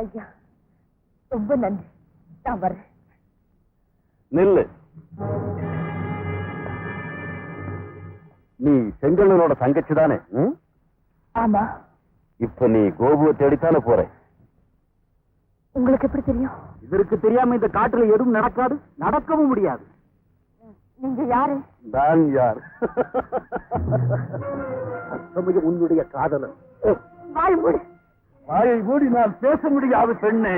ஐயா ரொம்ப நன்றி, நான் வர்றேன். நில்லு. நீ செங்கண்ணனோட தங்கச்சி தானே? ஆமா. இப்ப நீ கோபுவை தேடித்தானே போற? உங்களுக்கு எப்படி தெரியும்? இதற்கு தெரியாம இந்த காட்டுல எதுவும் நடக்காது, நடக்கவும் முடியாது. நீங்க யாரு? நான் யார்? சமயம் உன்னுடைய காதலன். வாய் மூடு. வாயை மூடி நான் பேச முடியாது பெண்ணே.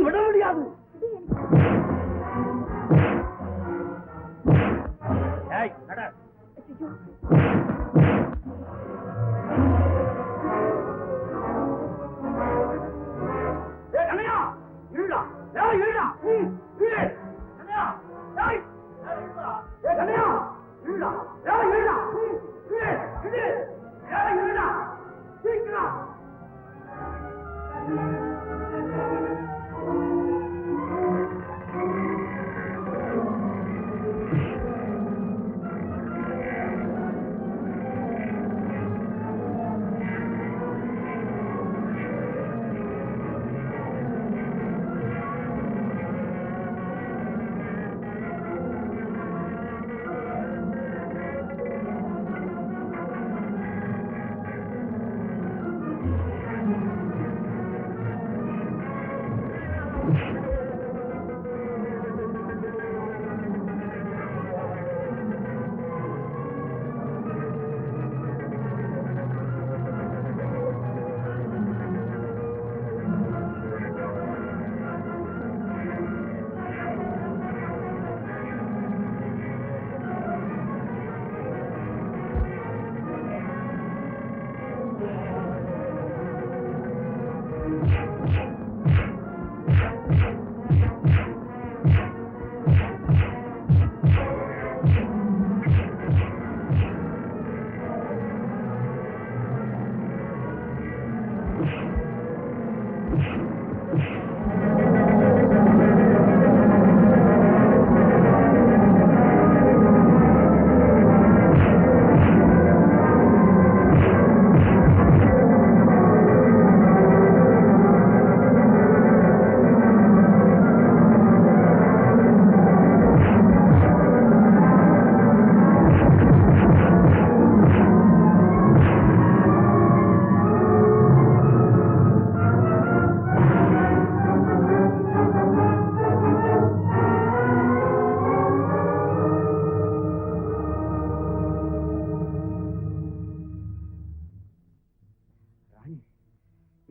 விட முடியாது.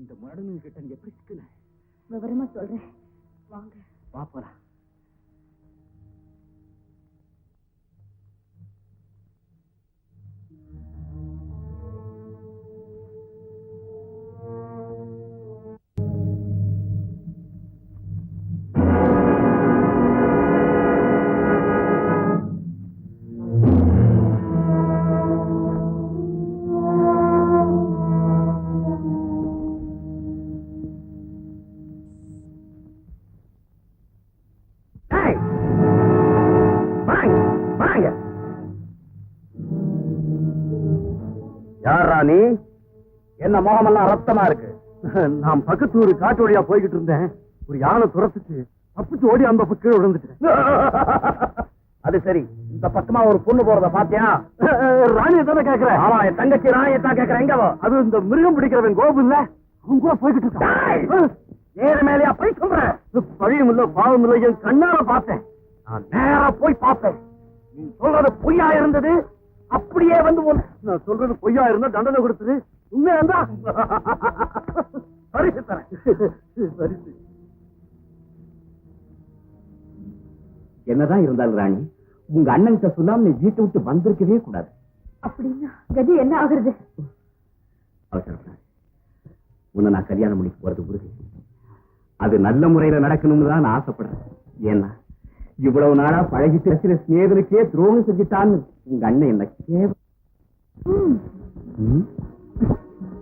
இந்த முரடனுங்க கிட்ட எப்படி சிக்கல விவரமா சொல்றேன், வாங்க. வா போலாம். யாரா நீ? என்ன முகமெல்லாம் ரத்தமா இருக்கு? நான் பக்கத்து ஒரு காட்டு வழியா போய்கிட்டு இருந்தேன். ஒரு யானை துரத்துச்சு, தப்பிச்சு ஓடி அந்த பக்கம் கீழே விழுந்துட்டேன். அது சரி, இந்த பக்கமா ஒரு பொண்ணு போறத பாத்தியா? ராணியை தானே கேக்குறேன். ஆமா, என் தங்கச்சி ராணியை தான் கேக்குறேன். எங்க அது இந்த மிருகம் பிடிக்கிறவன் கோபு இல்ல, அவன் கூட போய்கிட்டு இருக்கான். நேர மேலையா போய் சொல்றேன். பழியும் இல்ல பாவம் இல்ல, என் கண்ணால பார்த்தேன். நான் நேரா போய் பார்த்தேன். நீ சொல்றது பொய்யா இருந்தது. அப்படியே வந்து நான் சொல்றது பொய்யா இருந்தா தண்டனை கொடுத்தது உண்மையா இருந்தா பரிசு தரேன். பரிசு என்னதான் இருந்தாலும் ராணி, உங்க அண்ணன் கிட்ட சொல்லாம நீ வீட்டை விட்டு வந்திருக்கவே கூடாது. அப்படின்னா கதி என்ன ஆகுறது? அவசரப்படாது. உன்னை நான் கல்யாணம் பண்ணிக்க போறது உறுதி. அது நல்ல முறையில நடக்கணும்னு தான் நான் ஆசைப்படுறேன். ஏன்னா இவ்வளவு நாளா பழகி பேசுற ஸ்நேகனுக்கே துரோகம் செஞ்சுட்டான்னு உங்க அண்ணன் என்ன கேவ.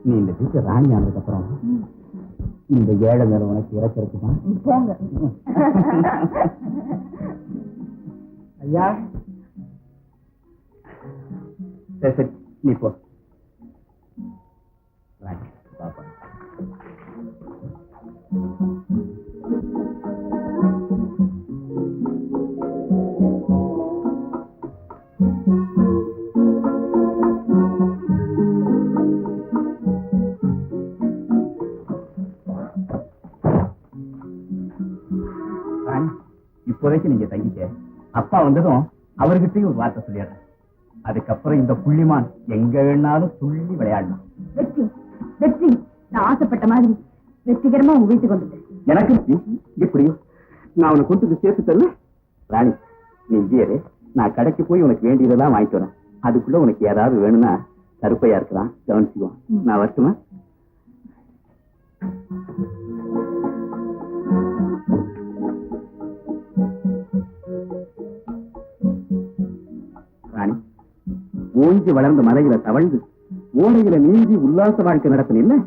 நீ இந்த வீட்டு ராணி ஆனதுக்கு அப்புறம் இந்த ஏழை மேல உனக்கு இறக்கிறதுதான். போங்க. ஐயா சரி சரி, நீ போ. ராணி பாப்பா. இப்போதைக்கு நீங்க தங்கிக்க. அப்பா வந்ததும் அவர்கிட்டயும் ஒரு வார்த்தை சொல்லிடுறேன். அதுக்கப்புறம் இந்த புள்ளிமான் எங்க வேணாலும் துள்ளி விளையாடலாம். வெற்றி வெற்றி, நான் ஆசைப்பட்ட மாதிரி வெற்றிகரமா உங்க வீட்டுக்கு வந்துட்டேன். எனக்கு எப்படியோ நான் உனக்கு கொண்டு சேர்த்து தரல. ராணி நீ இங்கேயே, நான் கடைக்கு போய் உனக்கு வேண்டியதெல்லாம் வாங்கிட்டு வரேன். அதுக்குள்ள உனக்கு ஏதாவது வேணும்னா கருப்பையா இருக்கலாம், கவனிச்சுக்குவோம். நான் வரட்டுமா? ராணி, ஓஞ்சி வளர்ந்த மலையில தவழ்ந்து ஓடையில நீந்தி உல்லாச வாழ்க்கை நடத்தின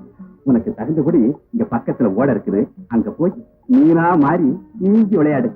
உனக்கு தகுந்தபடி இங்க பக்கத்துல ஓடை இருக்குது. அங்க போய் நீரா மாறி நீந்தி விளையாடு.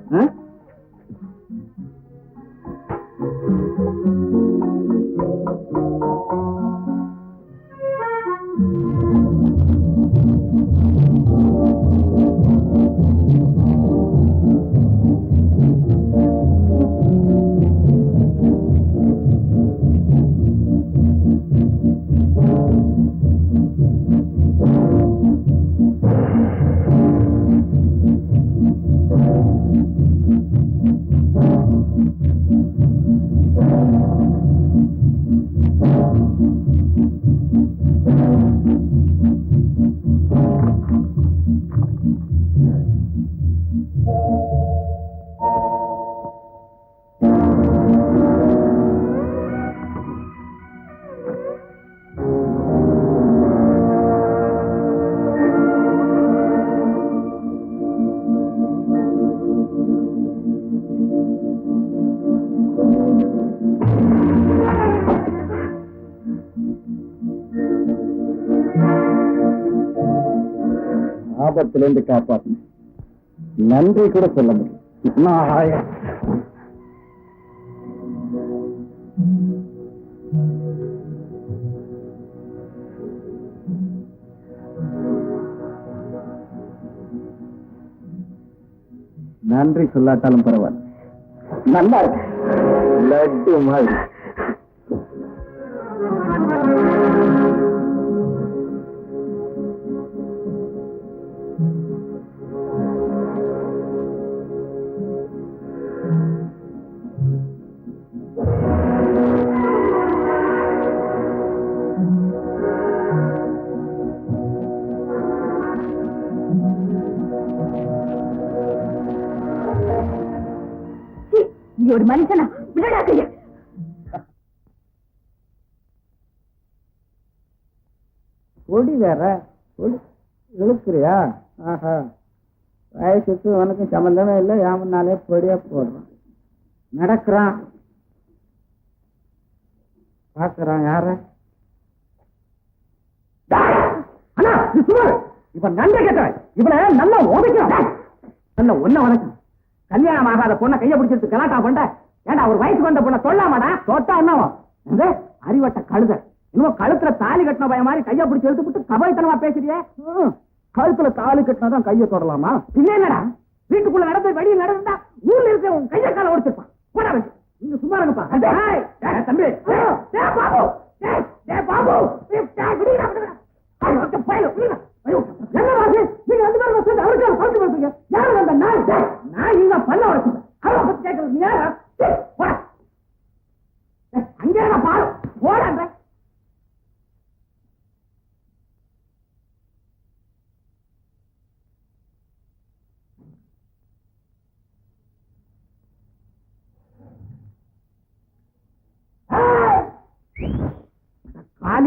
ஆபத்திலிருந்து காப்பாற்று. நன்றி கூட சொல்ல முடியும். நன்றி சொல்லாட்டாலும் பரவாயில்ல. நல்லா இருக்கு, லட்டு மாதிரி. ஒரு மனுஷனா விடடா கைய. கொடி வேற இழுக்கிறியா? ஆஹா, வயசுக்கு உனக்கு சம்பந்தமே இல்லை. யாமனாலே பொடியா போடுறான். நடக்கிறான், பாக்குறான். யார இப்ப நன்றி கேட்டவன் இவனை நல்லா உதைக்கிறான். நல்ல ஒன்ன வணக்கம். கல்யாணம் ஆகாத பொண்ணை கைய பிடிச்சிட்டு கலாட்டா பண்ண. ஏண்டா ஒரு வயசுக்கு வந்த பொண்ணை சொல்லாமாடா? தொட்டா என்னவோ அறிவட்ட கழுத. இன்னும் கழுத்துல தாலி கட்டின பய மாதிரி கைய பிடிச்சி எடுத்துட்டு கபைத்தனமா பேசுறியே. கழுத்துல தாலி கட்டினாதான் கைய தொடலாமா? இல்ல என்னடா, வீட்டுக்குள்ள நடந்து வெளியில் நடந்தா ஊர்ல இருக்க உன் கைய கால உடைச்சிருப்பான். போடா வச்சு நீங்க சும்மா இருங்கப்பா. தம்பி பாபு பாபு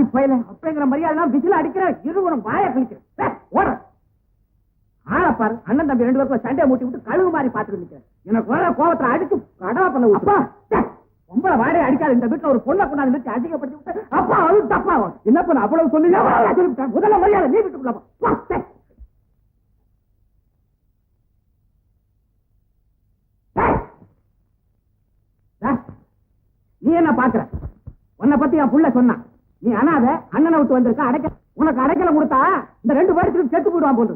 பாவி போயில அப்படிங்கிற மரியாதை விசில அடிக்கிற இருவரும் வாய கழிக்கிறேன் ஓடுற ஆளை பாரு அண்ணன் தம்பி 2 பேருக்கும் சண்டையை மூட்டி விட்டு கழுகு மாதிரி பாத்துட்டு நிக்கிறேன் எனக்கு வர கோபத்தை அடிச்சு கடவா பண்ண அப்பா உங்களை வாடகை அடிக்காது இந்த வீட்டுல ஒரு பொண்ணை கொண்டாந்து நிறுத்தி அதிகப்படுத்தி விட்டு அப்பா அது தப்பா என்ன பண்ண அவ்வளவு சொல்லி சொல்லிவிட்டேன் முதல்ல மரியாதை நீ வீட்டுக்குள்ள நீ என்ன பாக்குற உன்னை பத்தி என் புள்ள சொன்னான் நீ அனாத அண்ணனை விட்டு வந்திருக்க அடைக்க உனக்கு அடைக்கல கொடுத்தா இந்த 2 பேருக்கு செத்து போயிடுவான் போது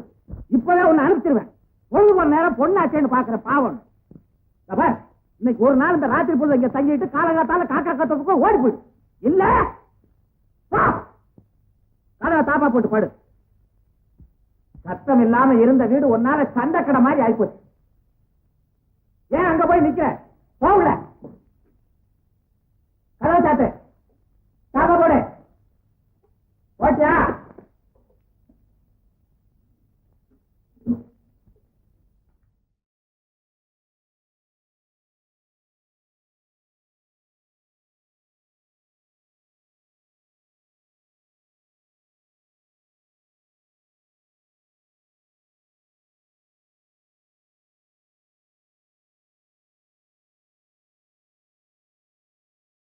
இப்பவே உன்னை அனுப்பிச்சிருவேன் 1 மணி நேரம் பொண்ணாச்சேன்னு பாக்குற பாவம் இன்னைக்கு ஒரு நாள் இந்த ராத்திரி பொழுது இங்க தங்கிட்டு காலங்காத்தால காக்கா கத்தப்புக்கும் ஓடி போயிடு இல்ல கதவை தாப்பா போட்டு படு சத்தம் இல்லாம இருந்த வீடு ஒன்னால சண்டைக்கடை மாதிரி ஆயிப்போச்சு ஏன் அங்க போய் நிக்கிற போகல கதவை சாத்து தாப்பா போடு ஓட்டியா